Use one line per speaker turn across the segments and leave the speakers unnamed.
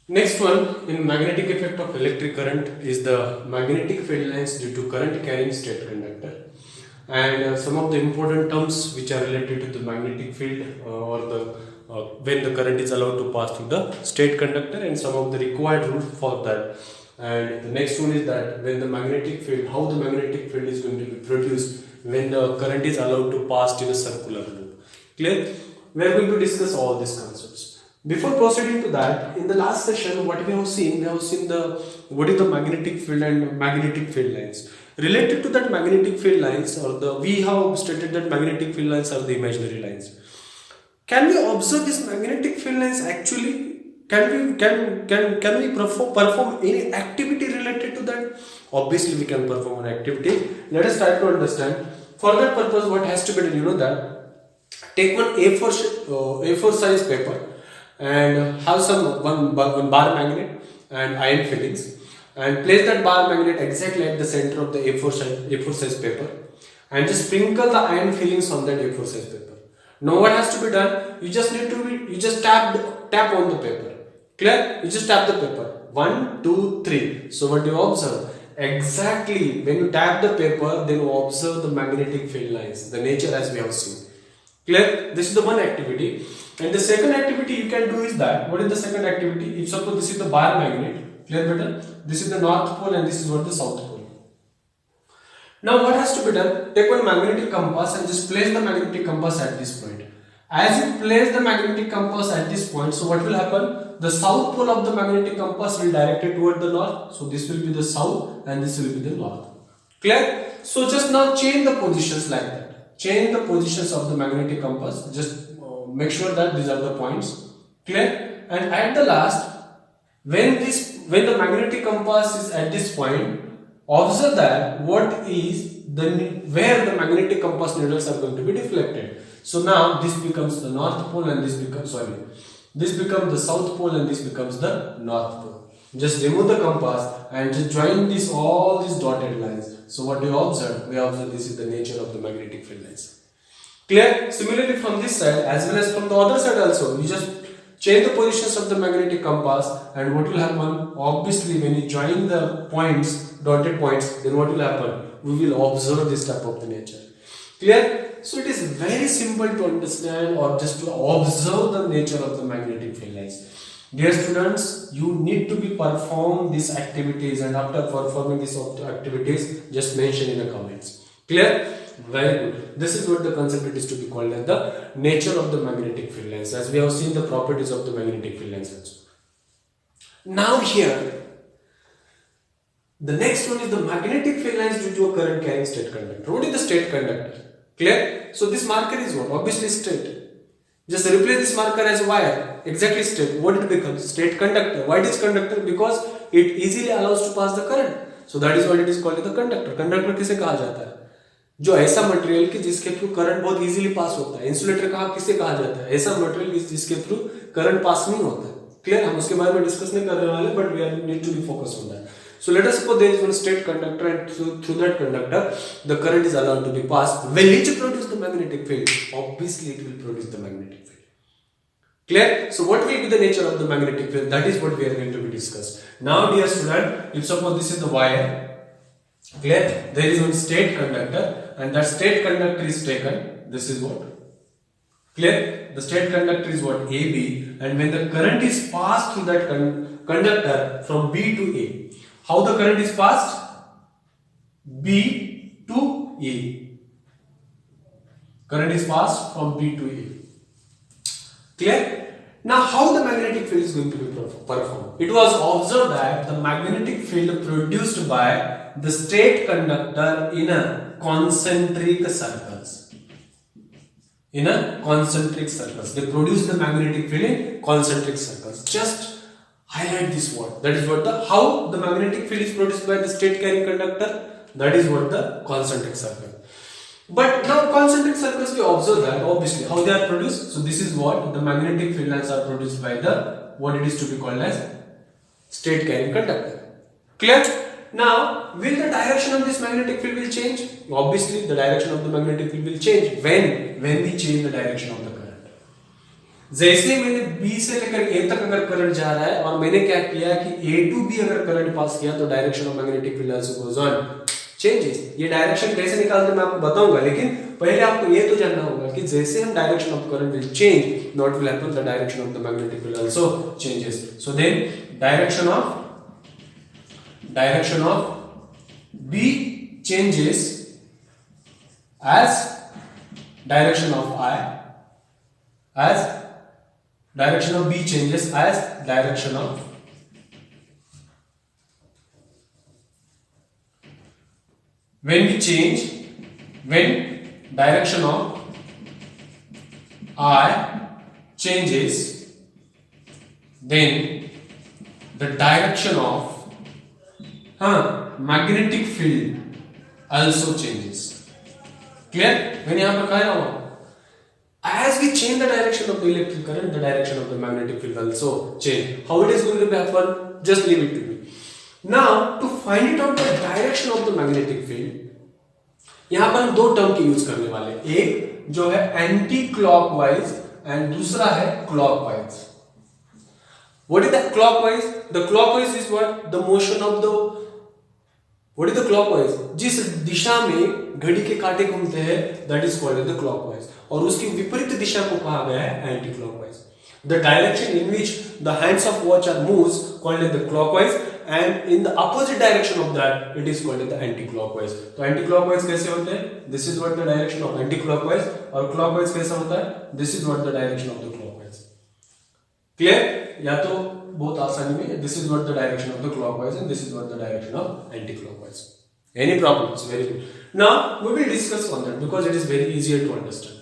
Next one in magnetic effect of electric current is the magnetic field lines due to current carrying state conductor. And some of the important terms which are related to the magnetic field or the when the current is allowed to pass through the state conductor and some of the required rules for that. And the next one is that when the magnetic field, how the magnetic field is going to be produced when the current is allowed to pass in a circular loop. Clear? We are going to discuss all these concepts. Before proceeding to that, in the last session, what we have seen the what is the magnetic field and magnetic field lines. Related to that magnetic field lines, or the we have stated that magnetic field lines are the imaginary lines. Can we observe these magnetic field lines actually? Can we perform any activity related to that? Obviously, we can perform an activity. Let us try to understand. For that purpose, what has to be done? You know that take one A4 size paper and have one bar magnet and iron fillings and place that bar magnet exactly at the center of the A4 size paper and just sprinkle the iron fillings on that A4 size paper. Now what has to be done? You just tap on the paper. Clear? You just tap the paper. 1, 2, 3. So what do you observe? Exactly when you tap the paper, then you observe the magnetic field lines, the nature as we have seen. Clear? This is the one activity. And the second activity you can do is that, what is the second activity? If suppose this is the bar magnet, clear better? This is the north pole and this is what the south pole. Now what has to be done? Take one magnetic compass and just place the magnetic compass at this point. As you place the magnetic compass at this point, so what will happen? The south pole of the magnetic compass will direct it toward the north. So this will be the south and this will be the north. Clear? So just now change the positions like that. Change the positions of the magnetic compass. Just make sure that these are the points. Clear? And at the last, when the magnetic compass is at this point, observe that where the magnetic compass needles are going to be deflected. So now this becomes the north pole and this becomes the south pole and this becomes the north pole. Just remove the compass and just join all these dotted lines. So what do you observe? We observe this is the nature of the magnetic field lines. Clear? Similarly from this side as well as from the other side also, you just change the positions of the magnetic compass and what will happen? Obviously when you join the points, dotted points, then what will happen? We will observe this type of the nature. Clear? So it is very simple to understand or just to observe the nature of the magnetic field lines. Dear students, you need to be perform these activities and after performing these activities, just mention in the comments. Clear? Very good. This is what the concept it is to be called as the nature of the magnetic field lines, as we have seen the properties of the magnetic field lines also. Now here, the next one is the magnetic field lines due to a current carrying state conductor. What is the state conductor? Clear? So this marker is what? Obviously state. Just replace this marker as wire. Exactly state. What it becomes? State conductor. Why it is conductor? Because it easily allows to pass the current. So that is what it is called the conductor. Conductor किसे कहा जाता है? जो ऐसा material कि जिसके through current बहुत easily pass होता है. इंसुलेटर किसे कहा जाता है? ऐसा मटेरियल जिसके थ्रू करंट पास नहीं होता है. क्लियर? हम उसके बारे में डिस्कस नहीं करने वाले, but we are need to be focus on that. So let us suppose there is one state conductor and through that conductor the current is allowed to be passed. Will it produce the magnetic field? Obviously it will produce the magnetic field. Clear? So what will be the nature of the magnetic field? That is what we are going to be discussed. Now dear student, if suppose this is the wire, clear? There is one state conductor and that state conductor is taken. This is what? Clear? The state conductor is what? AB, and when the current is passed through that conductor from B to A, how the current is passed? B to A. Current is passed from B to A. Clear? Now how the magnetic field is going to be performed? It was observed that the magnetic field produced by the state conductor in a concentric circles. In a concentric circles. They produce the magnetic field in concentric circles. Just highlight this word. That is what how the magnetic field is produced by the state carrying conductor. That is what the concentric circle. But now concentric circles we observe that obviously how they are produced. So this is what the magnetic field lines are produced by the what it is to be called as state carrying conductor. Clear? Now will the direction of this magnetic field will change? Obviously the direction of the magnetic field will change when we change the direction of the current. जैसे मैंने B से लेकर ए तक अगर current जा रहा है और मैंने क्या किया कि ए टू बी अगर करंट पास किया तो direction of magnetic field also goes on changes. ये डायरेक्शन कैसे निकालते हैं मैं आपको बताऊंगा, लेकिन पहले आपको ये तो जानना होगा कि जैसे हम direction of current will change, not will happen the direction of the magnetic field also changes. So then direction of B changes as direction of I, as direction of B changes as direction of when direction of I changes, then the direction of magnetic field also changes. Clear? मैंने यहाँ पर कहा ना, as we change the direction of the electric current, the direction of the magnetic field also change. How it is going to happen? Just leave it to me. Now to find it out the direction of the magnetic field, यहाँ पर हम दो term के use करने वाले हैं, एक जो है एंटी क्लॉकवाइज एंड दूसरा है clockwise. What is the clockwise? The clockwise is what? The motion of the What is the clockwise? जिस दिशा में घड़ी के कांटे घूमते हैं, that is called the clockwise. और उसकी विपरीत दिशा को कहा गया है anti clockwise. The direction in which the hands of watch are moves called the clockwise, and in the opposite direction of that it is called the anti-clockwise. तो anti-clockwise कैसे होते हैं? This is what the direction of anti-clockwise, और clockwise कैसा होता है? This is what the direction of the clockwise. Clear? या तो बहुत आसानी में this is what the direction of the clockwise and this is what the direction of anti-clockwise. Any problems? Very good. Now we will discuss on that because it is very easier to understand.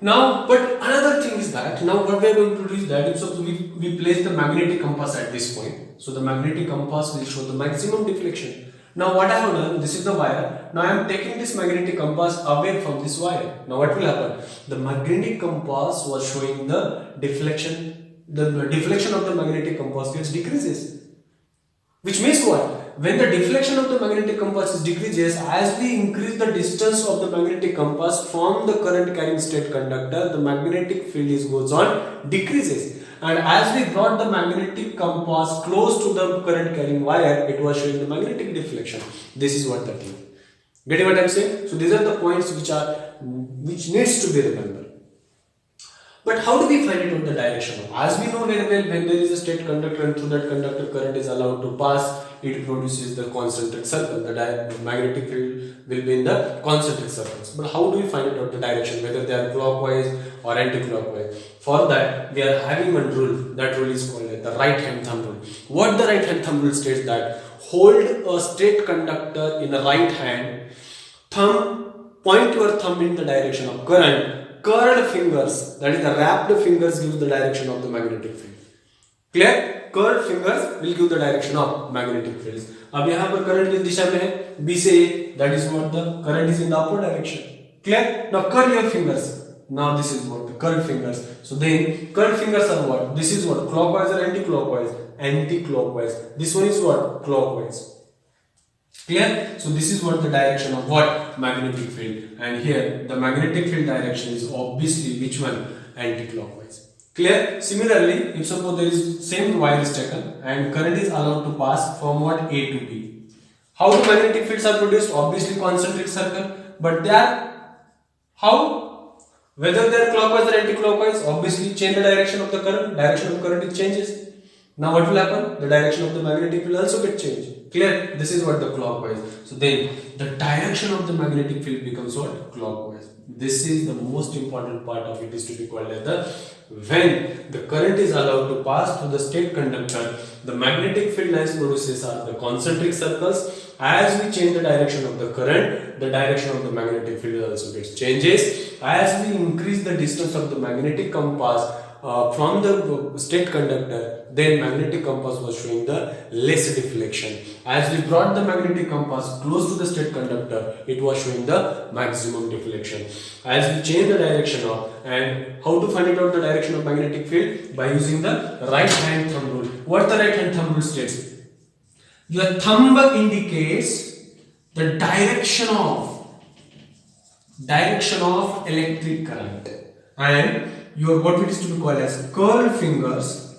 Now, but another thing is that now what we are going to do is that if so we place the magnetic compass at this point, so the magnetic compass will show the maximum deflection. Now what I have done, this is the wire. Now I am taking this magnetic compass away from this wire. Now what will happen? The magnetic compass was showing the deflection. The deflection of the magnetic compass gets decreases. Which means what? When the deflection of the magnetic compass decreases, as we increase the distance of the magnetic compass from the current carrying state conductor, the magnetic field goes on decreases. And as we brought the magnetic compass close to the current carrying wire, it was showing the magnetic deflection. This is what the thing. Getting what I am saying? So these are the points which needs to be remembered. But how do we find it on the direction of? As we know very well, when there is a state conductor and through that conductor current is allowed to pass, it produces the concentric circle. The magnetic field will be in the concentric circles. But how do we find it out the direction, whether they are clockwise or anti-clockwise? For that, we are having one rule. That rule is called the right hand thumb rule. What the right hand thumb rule states that hold a state conductor in the right hand, point your thumb in the direction of current. Curled fingers, that is the wrapped fingers, gives the direction of the magnetic field. Clear? Curled fingers will give the direction of magnetic fields. अब यहाँ पर current इस दिशा में है B से A, that is what the current is in the upward direction. Clear? Now curl your fingers. Now this is what the curled fingers. So then curled fingers are what? This is what? Clockwise or anti-clockwise? Anti-clockwise. This one is what? Clockwise. Clear? So this is what the direction of what? Magnetic field. And here the magnetic field direction is obviously which one? Anti-clockwise. Clear? Similarly, if suppose there is same wire is taken and current is allowed to pass from what? A to B. How the magnetic fields are produced? Obviously concentric circle. But they are how? Whether they are clockwise or anti-clockwise, obviously change the direction of the current. Direction of current changes. Now what will happen? The direction of the magnetic field also get changed. Clear? This is what the clockwise. So then the direction of the magnetic field becomes what? Clockwise. This is the most important part of it, is to be called as the when the current is allowed to pass through the state conductor, the magnetic field lines produces are the concentric circles. As we change the direction of the current, the direction of the magnetic field also gets changes. As we increase the distance of the magnetic compass from the state conductor, then magnetic compass was showing the less deflection. As we brought the magnetic compass close to the state conductor, it was showing the maximum deflection. As we change the direction of, and how to find out the direction of magnetic field? By using the right hand thumb rule. What the right hand thumb rule states? Your thumb indicates the direction of electric current, and your what it is to be called as curled fingers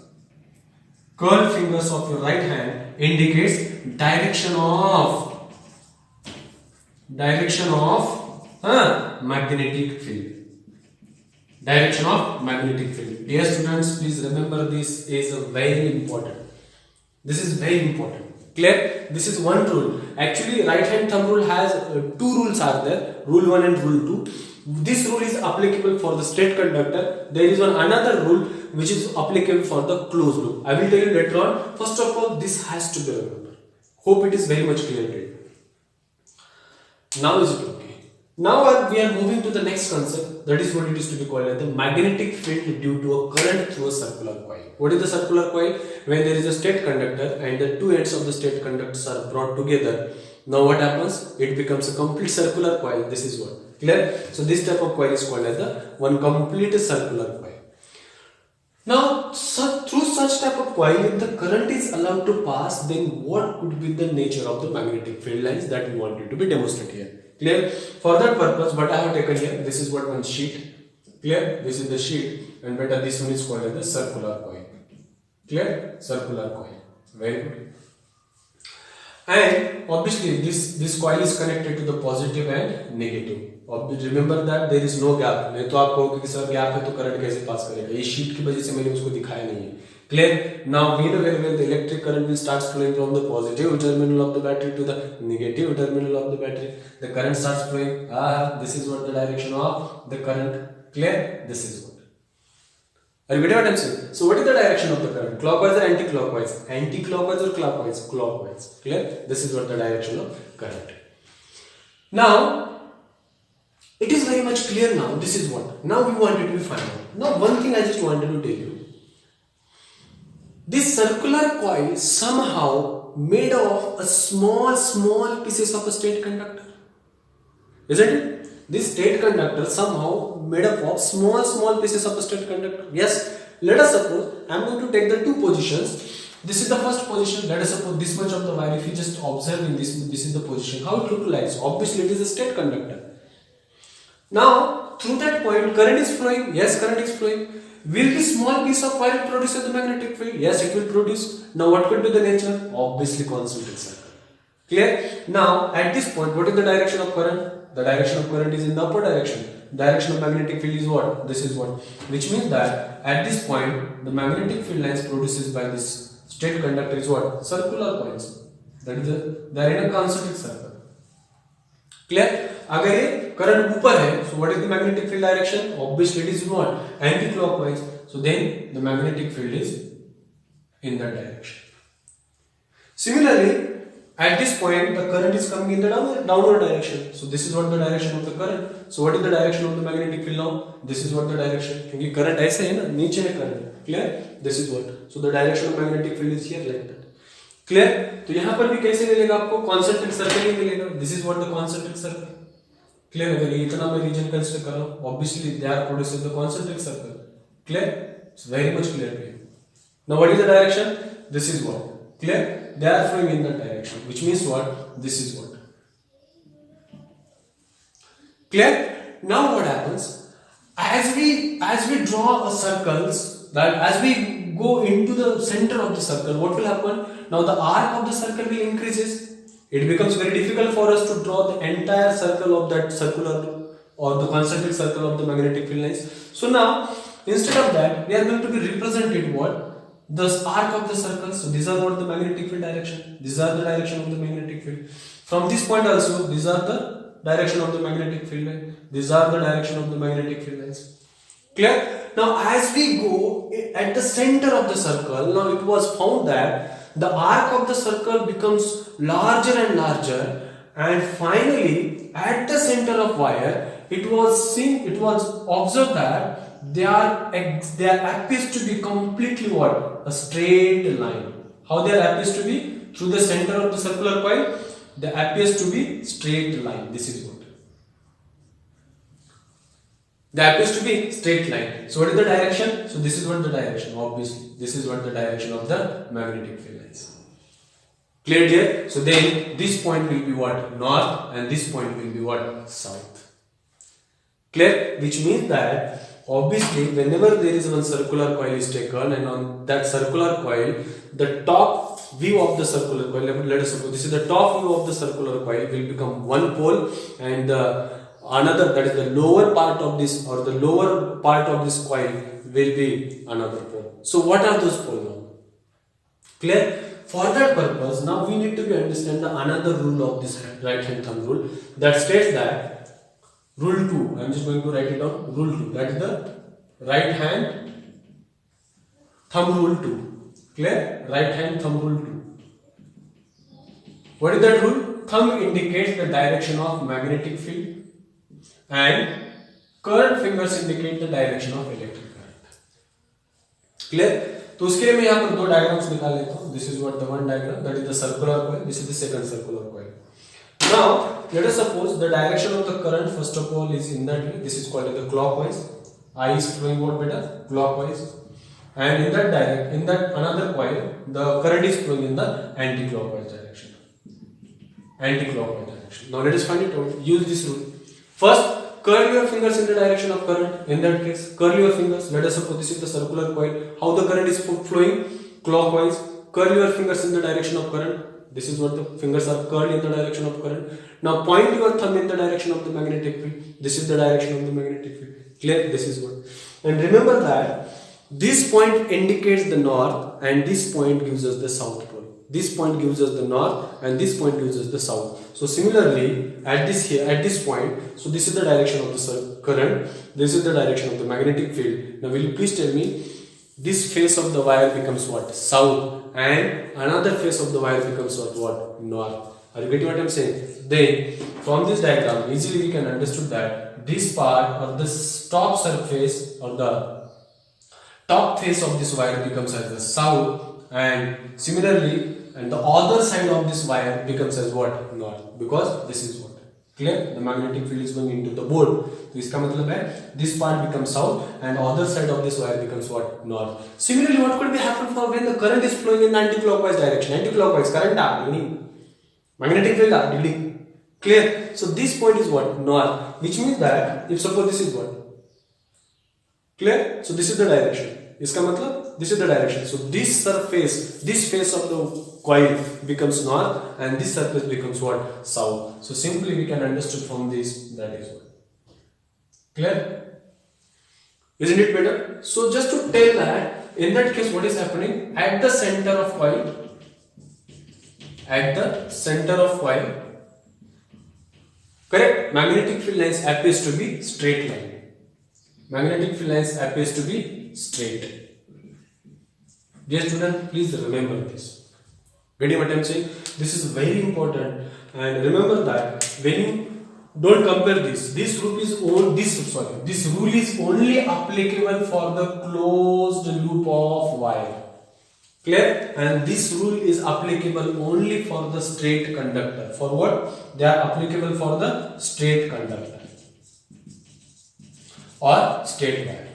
of your right hand indicates direction of magnetic field. Direction of magnetic field. Dear students, please remember this is very important. This is very important. Clear? This is one rule. Actually, right hand thumb rule has two rules are there. Rule 1 and rule 2. This rule is applicable for the straight conductor. There is another rule which is applicable for the closed loop. I will tell you later on. First of all, this has to be remembered. Hope it is very much clear to you. Now is it okay? Now we are moving to the next concept, that is what it is to be called as the magnetic field due to a current through a circular coil. What is the circular coil? When there is a straight conductor and the two ends of the straight conductors are brought together, now what happens? It becomes a complete circular coil. This is what. Clear? So this type of coil is called as the one complete circular coil. Now, through such type of coil, if the current is allowed to pass, then what could be the nature of the magnetic field lines that we wanted to be demonstrated here? Clear? For that purpose, what I have taken here, this is what one sheet. Clear? This is the sheet, and better this one is called as the circular coil. Clear? Circular coil. Very good. And obviously, this coil is connected to the positive and negative. Remember that there is no gap. नहीं तो आप कहोगे कि sir gap है तो current कैसे पास करेगा? ये शीट की वजह से मैंने उसको दिखाया नहीं है. Clear? Now we know very well the electric current will start flowing from the positive terminal of the battery to the negative terminal of the battery. The current starts flowing. This is what the direction of the current. Clear? This is what. Are you getting what I am saying? So what is the direction of the current? Clockwise or anti-clockwise? Anti-clockwise or clockwise? Clockwise. Clear? This is what the direction of current. Now, it is very much clear now. This is what. Now we wanted to find out. Now one thing I just wanted to tell you. This circular coil somehow made of a small pieces of a straight conductor. Isn't it? This straight conductor somehow made up of small pieces of a straight conductor. Yes. Let us suppose I am going to take the two positions. This is the first position. Let us suppose this much of the wire. If you just observe in this is the position. How it looks like? Obviously, it is a straight conductor. Now, through that point, current is flowing. Yes, current is flowing. Will this small piece of wire produce the magnetic field? Yes, it will produce. Now, what could be the nature? Obviously, concentric circle. Clear? Now, at this point, what is the direction of current? The direction of current is in the upper direction. Direction of magnetic field is what? This is what. Which means that at this point, the magnetic field lines produced by this straight conductor is what? Circular coils. That is they are in a concentric circle. Clear? अगर ये current ऊपर है, so what is the magnetic field direction? Obviously, it is what? Anti-clockwise. So then the magnetic field is in that direction. Similarly, at this point, the current is coming in the downward direction. So this is what the direction of the current. So what is the direction of the magnetic field now? This is what the direction. क्योंकि current ऐसे है ना, नीचे है current. Clear? This is what. So the direction of magnetic field is here like that. Clear? तो यहाँ पर भी कैसे मिलेगा आपको? Concentric circle ही मिलेगा. This is what the concentric circle. Clear? अगर ये इतना मैं region consider कर रहा हूँ, obviously they are producing the concentric circle. Clear? It's very much clear to you. Now what is the direction? This is what. Clear? They are flowing in that direction, which means what? This is what. Clear? Now what happens? As we draw a circles, that as we go into the center of the circle, what will happen? Now the arc of the circle will increases. It becomes very difficult for us to draw the entire circle of that circular or the concentric circle of the magnetic field lines. So now, instead of that, we are going to be represented what? The arc of the circle. So these are what the magnetic field direction. These are the direction of the magnetic field. From this point also, these are the direction of the magnetic field line. These are the direction of the magnetic field lines. Clear? Now as we go at the center of the circle, now it was found that the arc of the circle becomes larger and larger, and finally at the center of wire, it was observed that they appears to be completely what? A straight line. How they appears to be? Through the center of the circular coil, they appears to be straight line. This is what. They appears to be straight line. So what is the direction? So this is what the direction. Obviously, this is what the direction of the magnetic field is. Clear here? So then this point will be what? North, and this point will be what? South. Clear? Which means that Obviously, whenever there is one circular coil is taken, and on that circular coil, the top view of the circular coil, let us suppose this is the top view of the circular coil, will become one pole, and the another, that is the lower part of this, or the lower part of this coil will be another pole. So what are those poles now? Clear? For that purpose, now we need to understand the another rule of this right hand thumb rule, that states that rule 2, I am just going to write it down, rule 2, that is the right hand thumb rule 2. Clear? Right hand thumb rule 2. What is that rule? Thumb indicates the direction of magnetic field and current fingers indicate the direction of electric current. Clear? तो उसके लिए मैं यहाँ पर दो diagrams निकाल लेता हूँ. This is what the one diagram, that is the circular coil. This is the second circular coil. Now let us suppose the direction of the current first of all is in that way. This is called the clockwise. I is flowing what better? Clockwise. And in that another coil, the current is flowing in the anti-clockwise direction. Anti-clockwise direction. Now let us find it out. Use this rule. First, curl your fingers in the direction of current. In that case, curl your fingers. Let us suppose this is the circular coil. How the current is flowing? Clockwise. Curl your fingers in the direction of current. This is what the fingers are curled in the direction of current. Now point your thumb in the direction of the magnetic field. This is the direction of the magnetic field. Clear? This is what. And remember that this point indicates the north and this point gives us the south pole. This point gives us the north and this point gives us the south. So similarly at this point, so this is the direction of the current, this is the direction of the magnetic field. Now will you please tell me, this face of the wire becomes what? South, and another face of the wire becomes what? North. Are you getting what I am saying? Then from this diagram easily we can understand that this part or the top surface or the top face of this wire becomes as the south, and similarly and the other side of this wire becomes as what? North, because this is what? Clear? The magnetic field is going into the board. So इसका मतलब है this part becomes south and other side of this wire becomes what? North. Similarly, what could be happen for when the current is flowing in the anti-clockwise direction? Anti-clockwise current magnetic field clear? So this point is what? North, which means that if suppose this is what? Clear? So this is the direction. इसका मतलब this is the direction. So this surface, this face of the coil becomes north and this surface becomes what? South. So simply we can understand from this, that is what. Clear? Isn't it better? So just to tell that in that case what is happening at the center of coil, correct, magnetic field lines appears to be straight line. Magnetic field lines appears to be straight. Dear student, please remember this. Getting what I am saying? This is very important, and remember that when you don't compare this rule is only applicable for the closed loop of wire. Clear? And this rule is applicable only for the straight conductor. For what? They are applicable for the straight conductor और straight wire.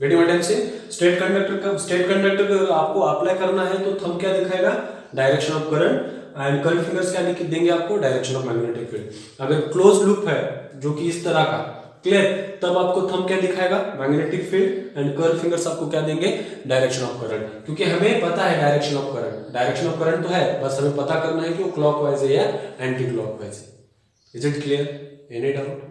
Getting what I am saying? Straight conductor का आपको apply करना है तो thumb क्या दिखाएगा? Direction of current, and curve fingers क्या देंगे आपको? Direction of magnetic field. अगर क्लोज लूप है जो कि इस तरह का, क्लियर, तब आपको थंब क्या दिखाएगा? Magnetic field, and curve fingers आपको क्या देंगे? Direction of current. क्योंकि हमें पता है डायरेक्शन ऑफ करंट तो है, बस हमें पता करना है कि वो क्लॉकवाइज है या एंटी क्लॉकवाइज है. Is it clear? Any doubt?